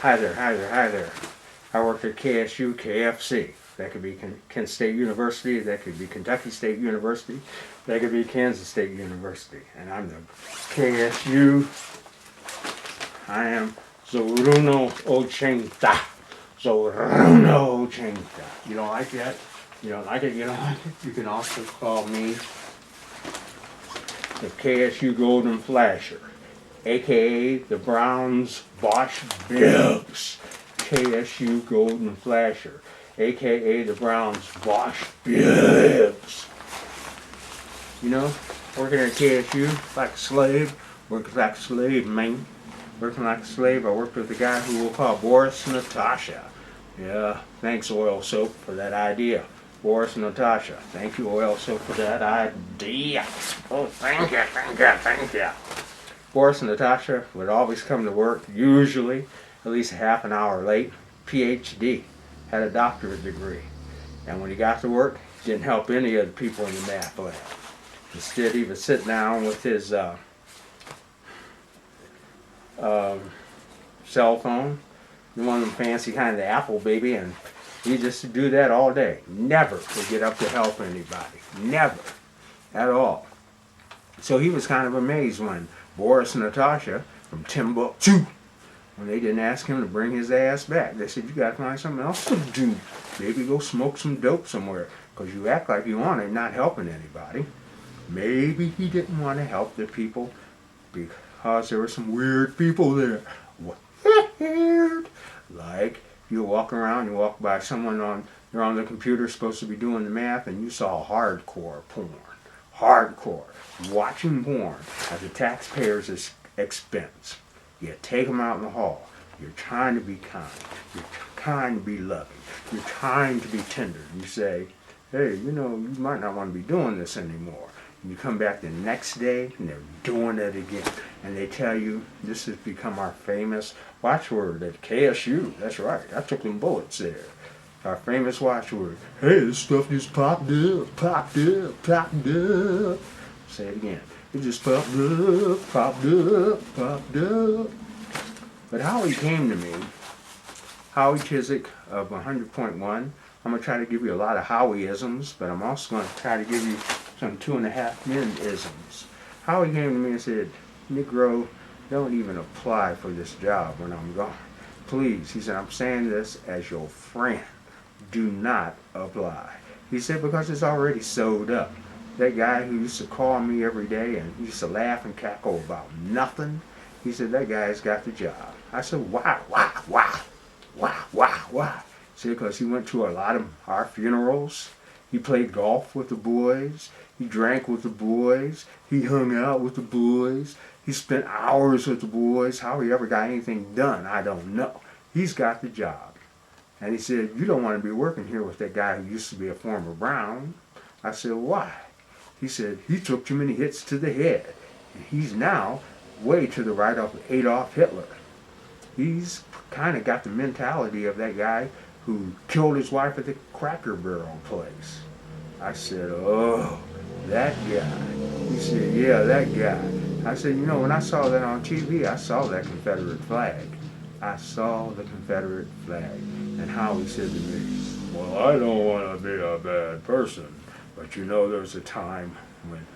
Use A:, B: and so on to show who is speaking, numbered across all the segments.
A: Hi there, hi there, hi there. I work at KSU, KFC. That could be Kent State University, that could be Kentucky State University, that could be Kansas State University. And I'm the KSU. I am Zoruno Ochenta. Zoruno Ochenta. You don't like that? You don't like it? You don't like it? You can also call me the KSU Golden Flasher, aka the Browns Bosch Bibbs. KSU Golden Flasher, aka the Browns Bosch Bibbs. You know, working at KSU like a slave, working like a slave, man. Working like a slave, I worked with a guy who we'll call Boris Natasha. Yeah, thanks Oil Soap for that idea. Boris Natasha, thank you Oil Soap for that idea. Oh, thank you, thank you, thank you. Boris and Natasha would always come to work, usually at least half an hour late. PhD, had a doctorate degree. And when he got to work, he didn't help any of the people in the math lab. Instead, he would sit down with his cell phone, one of them fancy kind of the Apple baby, and he just do that all day. Never to get up to help anybody. Never. At all. So he was kind of amazed when Boris and Natasha from Timbuktu, when they didn't ask him to bring his ass back. They said, you gotta find something else to do. Maybe go smoke some dope somewhere, because you act like you want it, not helping anybody. Maybe he didn't want to help the people because there were some weird people there. Weird. Like, you walk around, you walk by someone they're on the computer supposed to be doing the math, and you saw hardcore porn. Hardcore. Watching porn at the taxpayer's expense. You take them out in the hall. You're trying to be kind. You're trying to be loving. You're trying to be tender. You say, hey, you know, you might not want to be doing this anymore. And you come back the next day and they're doing it again. And they tell you, this has become our famous watchword at KSU. That's right. I took them bullets there. Our famous watchword. Hey, this stuff just popped up, popped up, popped up. Say it again. It just popped up, popped up, popped up. But Howie came to me, Howie Chizek of 100.1. I'm going to try to give you a lot of Howie-isms, but I'm also going to try to give you some 2.5 Men-isms. Howie came to me and said, Negro, don't even apply for this job when I'm gone. Please, he said, I'm saying this as your friend. Do not apply. He said, because it's already sewed up. That guy who used to call me every day and used to laugh and cackle about nothing, he said, that guy's got the job. I said, why? He said, because he went to a lot of our funerals. He played golf with the boys. He drank with the boys. He hung out with the boys. He spent hours with the boys. How he ever got anything done, I don't know. He's got the job. And he said, you don't want to be working here with that guy who used to be a former Brown. I said, why? He said, he took too many hits to the head. And he's now way to the right of Adolf Hitler. He's kind of got the mentality of that guy who killed his wife at the Cracker Barrel place. I said, oh, that guy. He said, yeah, that guy. I said, you know, when I saw that on TV, I saw that Confederate flag. I saw the Confederate flag. And Howie said to me, well, I don't want to be a bad person, but you know, there's a time when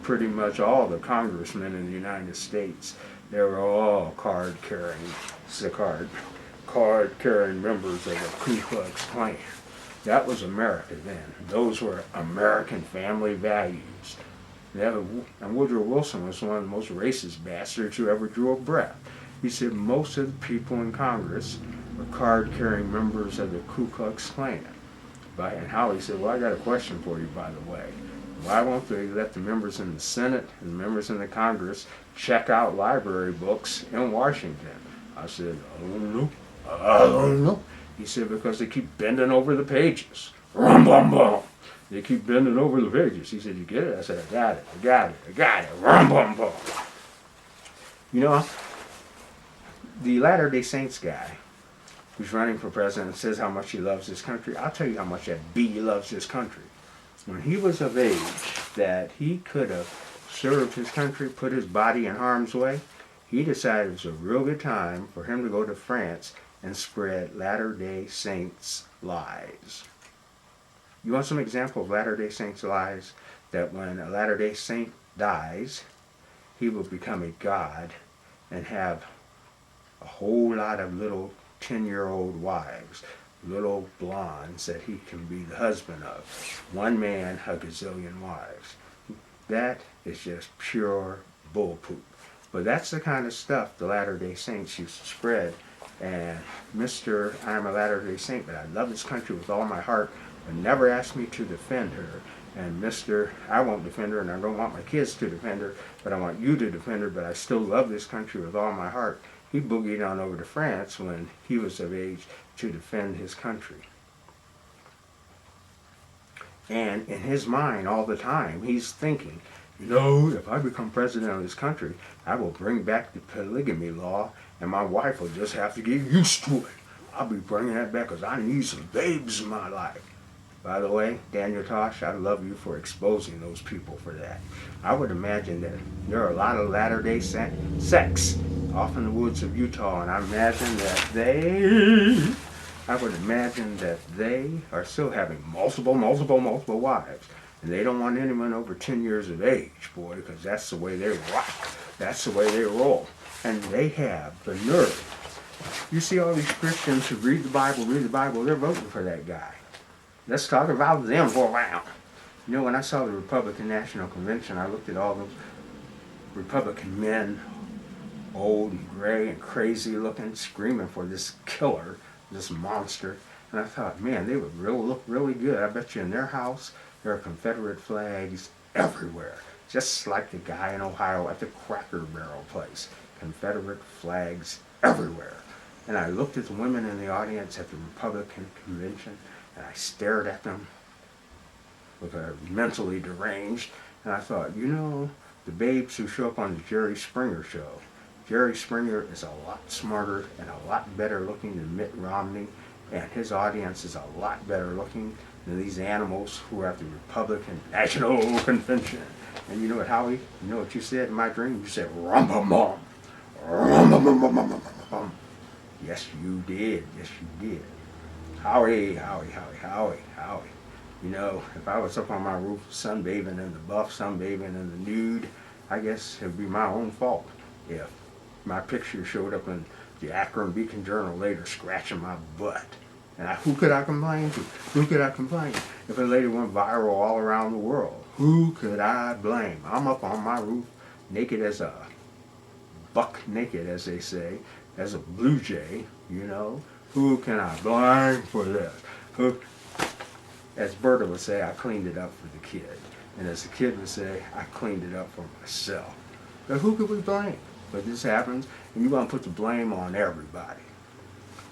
A: pretty much all the congressmen in the United States, they were all card-carrying members of the Ku Klux Klan. That was America then. Those were American family values. And Woodrow Wilson was one of the most racist bastards who ever drew a breath. He said most of the people in Congress were card-carrying members of the Ku Klux Klan. And Howie said, well, I got a question for you, by the way. Why won't they let the members in the Senate and the members in the Congress check out library books in Washington? I said, I don't know. He said, because they keep bending over the pages. Rum, bum, bum. They keep bending over the pages. He said, you get it? I said, I got it. Rum, bum, bum. You know, the Latter-day Saints guy who's running for president says how much he loves this country. I'll tell you how much that B loves this country. When he was of age that he could have served his country, put his body in harm's way, he decided it was a real good time for him to go to France and spread Latter-day Saints lies. You want some example of Latter-day Saints lies? That when a Latter-day Saint dies, he will become a god and have a whole lot of little 10-year-old wives, little blondes that he can be the husband of. One man, a gazillion wives. That is just pure bullpoop. But that's the kind of stuff the Latter-day Saints used to spread. And Mr. I'm a Latter-day Saint, but I love this country with all my heart, but never asked me to defend her. And Mr. I won't defend her, and I don't want my kids to defend her, but I want you to defend her, but I still love this country with all my heart. He boogied on over to France when he was of age to defend his country. And in his mind all the time, he's thinking, you know, if I become president of this country, I will bring back the polygamy law, and my wife will just have to get used to it. I'll be bringing that back because I need some babes in my life. By the way, Daniel Tosh, I love you for exposing those people for that. I would imagine that there are a lot of Latter-day sects off in the woods of Utah, and I would imagine that they are still having multiple wives. And they don't want anyone over 10 years of age, boy, because that's the way they rock. That's the way they roll. And they have the nerve. You see all these Christians who read the Bible, they're voting for that guy. Let's talk about them for a while. You know, when I saw the Republican National Convention, I looked at all those Republican men, old and gray and crazy looking, screaming for this killer, this monster. And I thought, man, they would look really good. I bet you in their house, there are Confederate flags everywhere. Just like the guy in Ohio at the Cracker Barrel place. Confederate flags everywhere. And I looked at the women in the audience at the Republican convention, and I stared at them with a mentally deranged, and I thought, you know, the babes who show up on the Jerry Springer show, Jerry Springer is a lot smarter and a lot better looking than Mitt Romney, and his audience is a lot better looking than these animals who are at the Republican National Convention. And you know what, Howie? You know what you said in my dream? You said, rum-bum-bum. Rum-bum-bum-bum-bum-bum. Yes, you did. Yes, you did. Howie. You know, if I was up on my roof sunbathing in the buff, sunbathing in the nude, I guess it would be my own fault if my picture showed up in the Akron Beacon Journal later scratching my butt. And who could I complain to? Who could I complain? If a lady went viral all around the world, who could I blame? I'm up on my roof, naked as a buck naked, as they say, as a blue jay, you know. Who can I blame for this? Who, as Berta would say, I cleaned it up for the kid. And as the kid would say, I cleaned it up for myself. But who could we blame? But this happens, and you want to put the blame on everybody.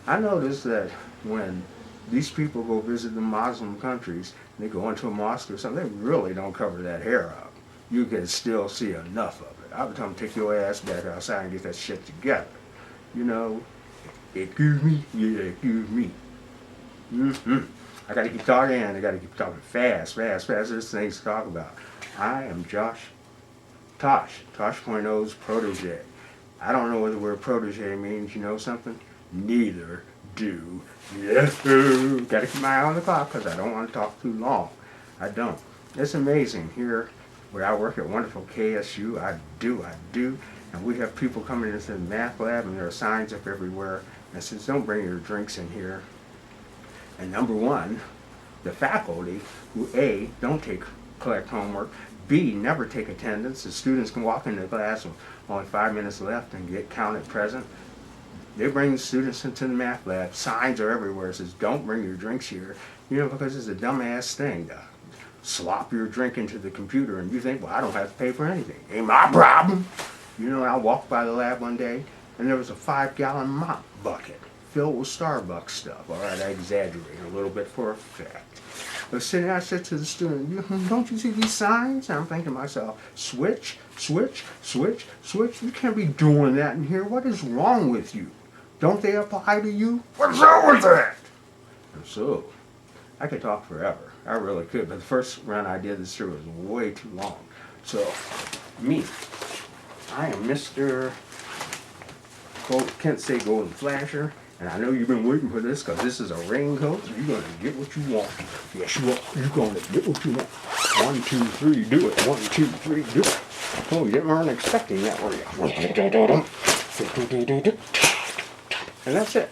A: I noticed that when these people go visit the Muslim countries, and they go into a mosque or something, they really don't cover that hair up. You can still see enough of it. I would tell them, take your ass back outside and get that shit together. You know, excuse me? Yeah, excuse me. I gotta keep talking, and I gotta keep talking fast. There's things to talk about. I am Tosh 0.0's protege. I don't know what the word protege means. You know something? Neither do you. Gotta keep my eye on the clock because I don't want to talk too long. I don't. It's amazing here where I work at wonderful KSU. I do. And we have people coming into the math lab, and there are signs up everywhere that says, don't bring your drinks in here. And number one, the faculty who A, don't collect homework, B, never take attendance. The students can walk into class with only 5 minutes left and get counted present. They bring the students into the math lab. Signs are everywhere. It says, don't bring your drinks here. You know, because it's a dumbass thing to slop your drink into the computer, and you think, well, I don't have to pay for anything. Ain't my problem. You know, I walked by the lab one day, and there was a 5-gallon mop bucket filled with Starbucks stuff. All right, I exaggerate a little bit for effect. But sitting there, I said to the student, don't you see these signs? And I'm thinking to myself, switch. You can't be doing that in here. What is wrong with you? Don't they apply to you? What's wrong with that? And so, I could talk forever. I really could, but the first round I did this through was way too long. So, me, I am Mr. Kent say golden flasher. And I know you've been waiting for this because this is a raincoat. You're going to get what you want. Yes, you are. You're going to get what you want. 1, 2, 3, do it. 1, 2, 3, do it. Oh, you weren't expecting that, were you? And that's it.